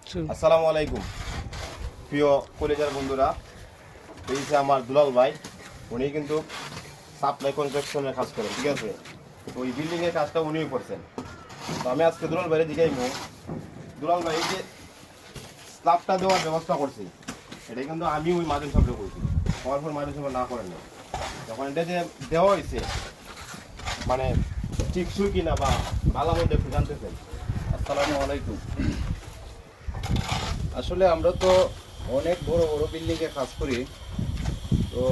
আসসালামু আলাইকুম প্রিয় কলেজের বন্ধুরা, এই যে আমার দুলাল ভাই, উনি কিন্তু সাপ্লাই কনস্ট্রাকশনের কাজ করেন, ঠিক আছে। তো ওই বিল্ডিংয়ের কাজটা উনিই করছেন। তো আমি আজকে দুলাল ভাইয়ের জিজ্ঞাইমু, দুলাল ভাই এই যে স্ল্যাবটা দেওয়ার ব্যবস্থা করছি, এটা কিন্তু আমি ওই মাদুর সাহেবকে করছি, হওয়ার পর মাদুর সাহেব না করেন না। তখন এটা যে দেওয়া হয়েছে মানে ঠিকসই কিনা বা ভালো মধ্যে একটু জানতেছেন। আসসালামু আলাইকুম। আসলে আমরা তো অনেক বড় বড় বিল্ডিংয়ে কাজ করি, তো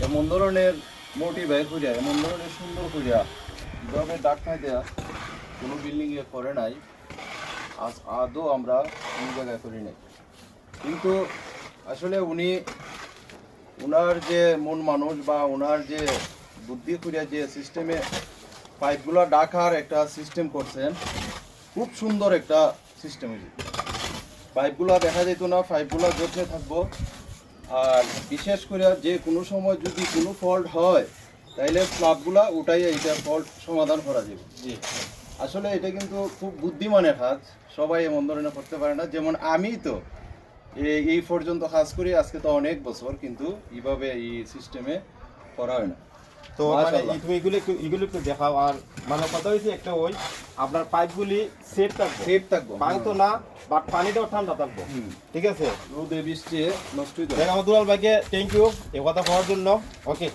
এমন ধরনের মোটিভাই করিয়া, এমন ধরনের সুন্দর করিয়া যেভাবে ডাক্তার দেওয়া কোনো বিল্ডিংয়ে করে নাই, আদৌ আমরা কোনো জায়গায় করি নাই। কিন্তু আসলে উনার যে মন মানুষ বা ওনার যে বুদ্ধি করিয়া যে সিস্টেমে পাইপগুলো ডাকার একটা সিস্টেম করছেন, খুব সুন্দর একটা সিস্টেম হয়েছে। পাইপগুলো দেখা যেত না, পাইপগুলো যত্নে থাকবো। আর বিশেষ করে যে কোনো সময় যদি কোনো ফল্ট হয়, তাইলে স্ল্যাবগুলা উঠাইয়া এইটার ফল্ট সমাধান করা যাবে। জি, আসলে এটা কিন্তু খুব বুদ্ধিমানের কাজ, সবাই এমন ধরনের করতে পারে না। যেমন আমি তো এই পর্যন্ত কাজ করি, আজকে তো অনেক বছর, কিন্তু এইভাবে এই সিস্টেমে করা হয় না। তো মানে মাশাআল্লাহ। তুমি এগুলো একটু দেখাও। আর মানে কথা হয়েছে একটা, ওই আপনার পাইপগুলি সেট থাকবে, সেফ থাকবো, ভাঙতো না, বাট পানিটাও ঠান্ডা থাকবো, ঠিক আছে। রোদে বৃষ্টি নষ্টই তো। দেখ আমার দুলাল ভাইকে থ্যাংক ইউ এই কথা বলার জন্য। ওকে।